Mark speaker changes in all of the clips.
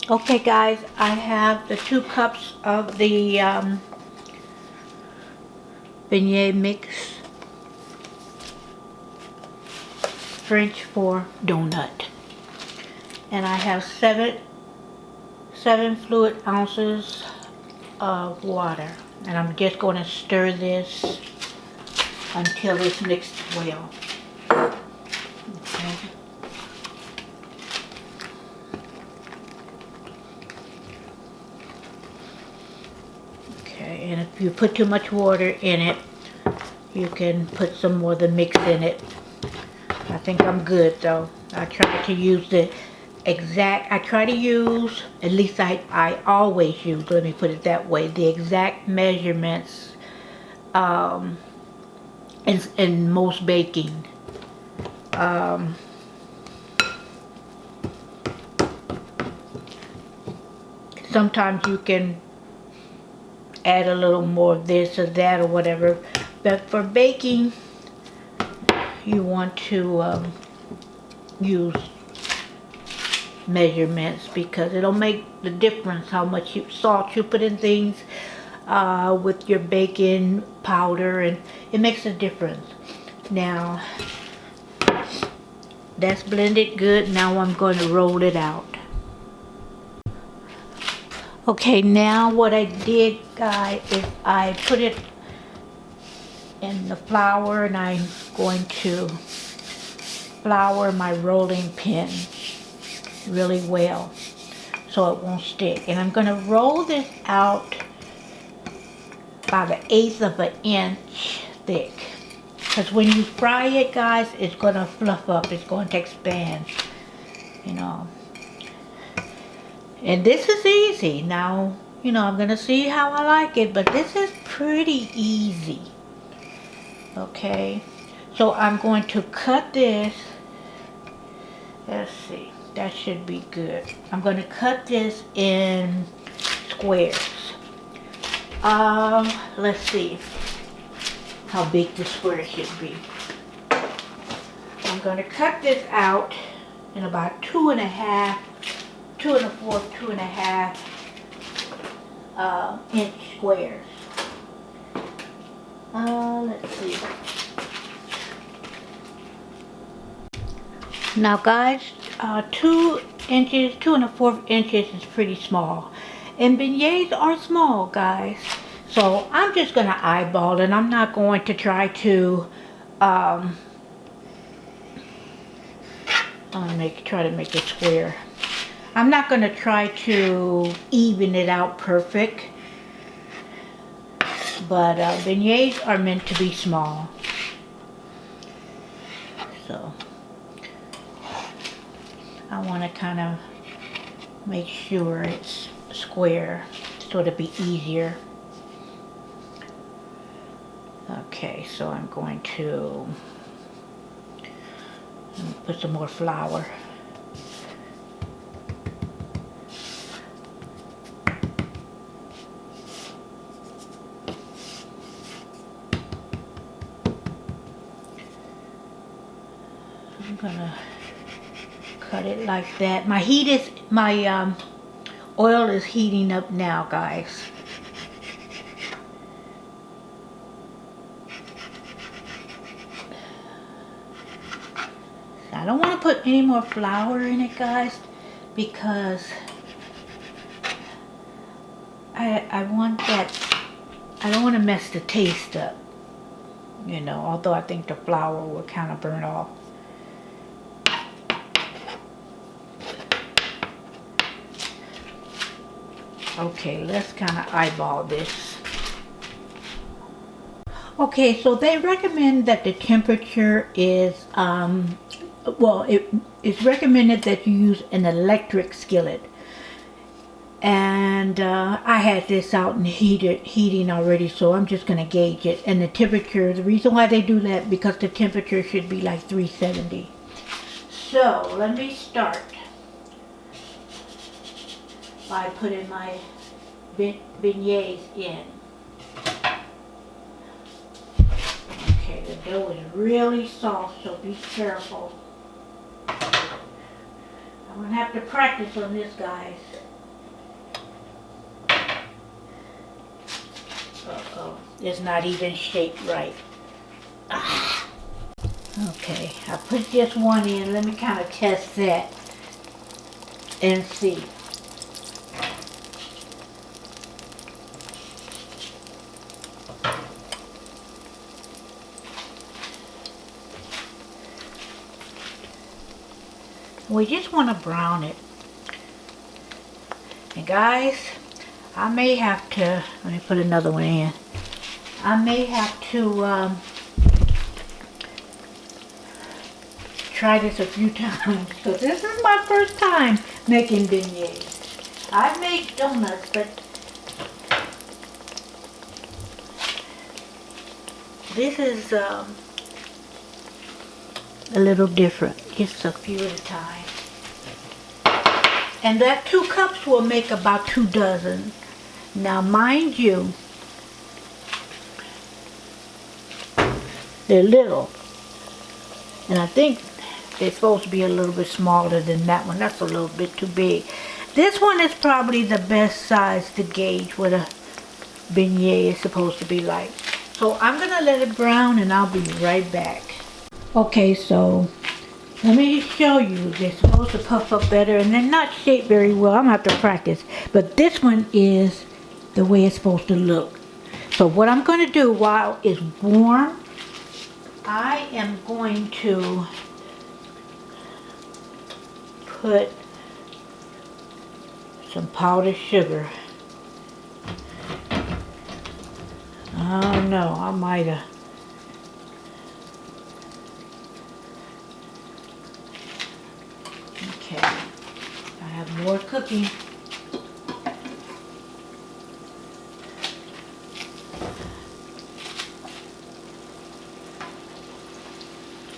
Speaker 1: Okay guys, I have the 2 cups of the beignet mix, French for donut. And I have seven fluid ounces of water. And I'm just going to stir this until it's mixed well. Okay. Okay, and if you put too much water in it, you can put some more of the mix in it. I think I'm good though. I try to use at least I always use, let me put it that way, the exact measurements in most baking. Sometimes you can add a little more of this or that or whatever, but for baking you want to use measurements because it'll make the difference how much salt you put in things with your baking powder, and it makes a difference. Now that's blended good. Now I'm going to roll it out. Okay, now what I did, guys, is I put it in the flour, and I'm going to flour my rolling pin really well so it won't stick. And I'm going to roll this out about 1/8 of an inch thick, because when you fry it, guys, it's going to fluff up, it's going to expand, you know. And this is easy. Now, you know, I'm going to see how I like it, but this is pretty easy. Okay, so I'm going to cut this. Let's see, that should be good. I'm going to cut this in squares. Let's see how big the square should be. I'm going to cut this out in about 2.5, 2 1/4 inch squares. Let's see. Now guys, 2 inches, 2 1/4 inches is pretty small. And beignets are small, guys. So I'm just going to eyeball it. I'm not going to try to, I'm going to try to make it square. I'm not going to try to even it out perfect. But beignets are meant to be small. So I want to kind of make sure it's square so it'll be easier. Okay, so I'm going to put some more flour. I'm gonna cut it like that. My oil is heating up now, guys. I don't want to put any more flour in it, guys, because I want that. I don't want to mess the taste up, you know, although I think the flour will kind of burn off. Okay, let's kind of eyeball this. Okay, so they recommend that the temperature is, well, it's recommended that you use an electric skillet. And I had this out in heating already, so I'm just going to gauge it. And the temperature, the reason why they do that, because the temperature should be like 370. So, let me start by putting my beignets in. Okay, the dough is really soft, so be careful. I'm going to have to practice on this, guys. Uh-oh, it's not even shaped right. Ah. Okay, I put this one in. Let me kind of test that and see. We just want to brown it. And guys, I may have to, let me put another one in. I may have to try this a few times because this is my first time making beignets. I've made donuts, but this is a little different. Just a few at a time. And that 2 cups will make about 2 dozen. Now mind you, they're little. And I think they're supposed to be a little bit smaller than that one. That's a little bit too big. This one is probably the best size to gauge what a beignet is supposed to be like. So I'm going to let it brown and I'll be right back. Okay, so let me show you. They're supposed to puff up better and they're not shaped very well. I'm going to have to practice. But this one is the way it's supposed to look. So what I'm going to do while it's warm, I am going to put some powdered sugar. Oh no, I might have. Okay, I have more cooking.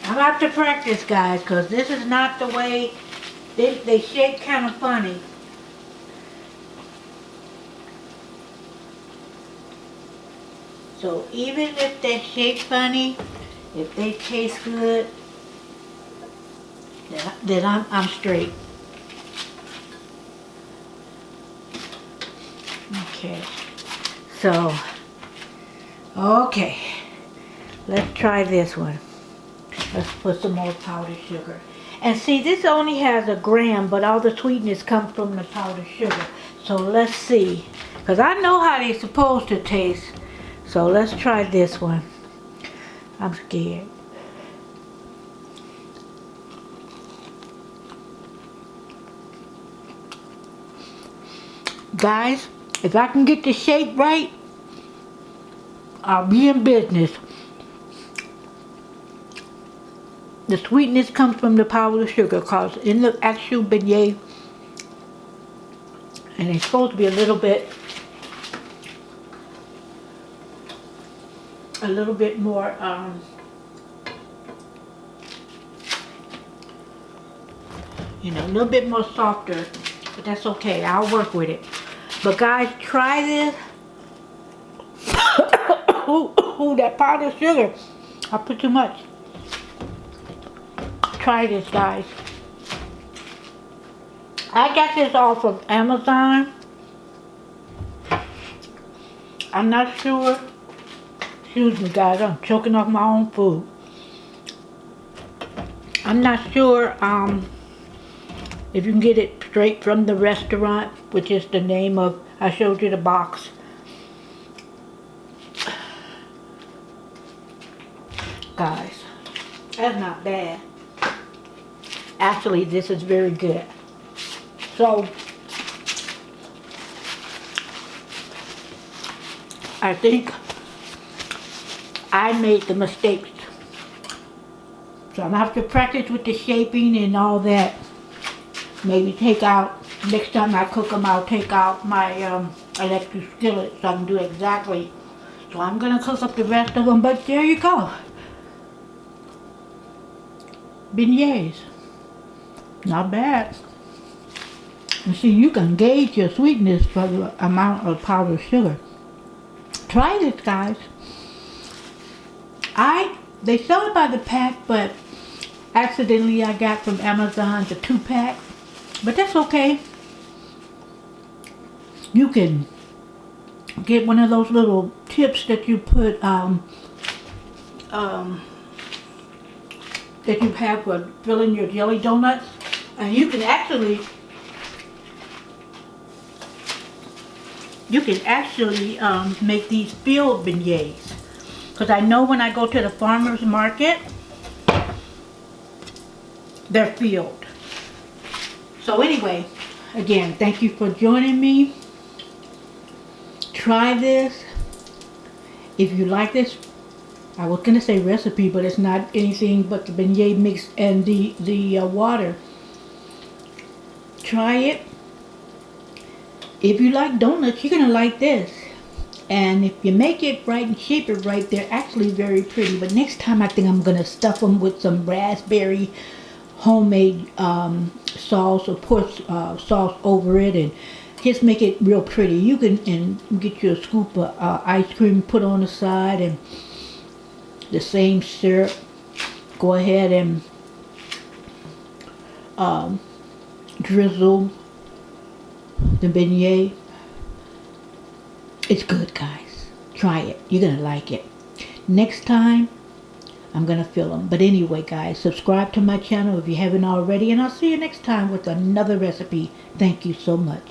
Speaker 1: I'm gonna have to practice, guys, because this is not the way they shape kind of funny. So even if they shape funny, if they taste good, then I'm straight. Okay, so, okay, let's try this one. Let's put some more powdered sugar. And see, this only has 1 gram, but all the sweetness comes from the powdered sugar. So let's see, because I know how they're supposed to taste. So let's try this one. I'm scared. Guys, if I can get the shape right, I'll be in business. The sweetness comes from the powdered sugar, because in the actual beignet, and it's supposed to be a little bit more, you know, a little bit more softer, but that's okay. I'll work with it. But guys, try this. Ooh, that powdered sugar. I put too much. Try this, guys. I got this off of Amazon. I'm not sure. Excuse me, guys. I'm choking off my own food. I'm not sure if you can get it straight from the restaurant, which is the name of, I showed you the box. Guys, that's not bad. Actually, this is very good. So, I think I made the mistakes. So I'm gonna have to practice with the shaping and all that. Maybe take out, next time I cook them, I'll take out my electric skillet so I can do exactly. So I'm gonna cook up the rest of them, but there you go. Beignets. Not bad. And see, you can gauge your sweetness for the amount of powdered sugar. Try this, guys. They sell it by the pack, but accidentally I got from Amazon the 2-pack. But that's okay. You can get one of those little tips that you put that you have for filling your jelly donuts, and you can actually make these filled beignets, because I know when I go to the farmer's market, they're filled. So anyway, again, thank you for joining me. Try this. If you like this, I was gonna say recipe, but it's not anything but the beignet mix and the water. Try it. If you like donuts, you're gonna like this. And if you make it right and shape it right, they're actually very pretty. But next time I think I'm gonna stuff them with some raspberry homemade sauce, or pour sauce over it, and just make it real pretty. You can get you a scoop of ice cream, put on the side, and the same syrup. Go ahead and drizzle the beignet. It's good, guys. Try it. You're gonna like it. Next time, I'm gonna fill them. But anyway, guys, subscribe to my channel if you haven't already, and I'll see you next time with another recipe. Thank you so much.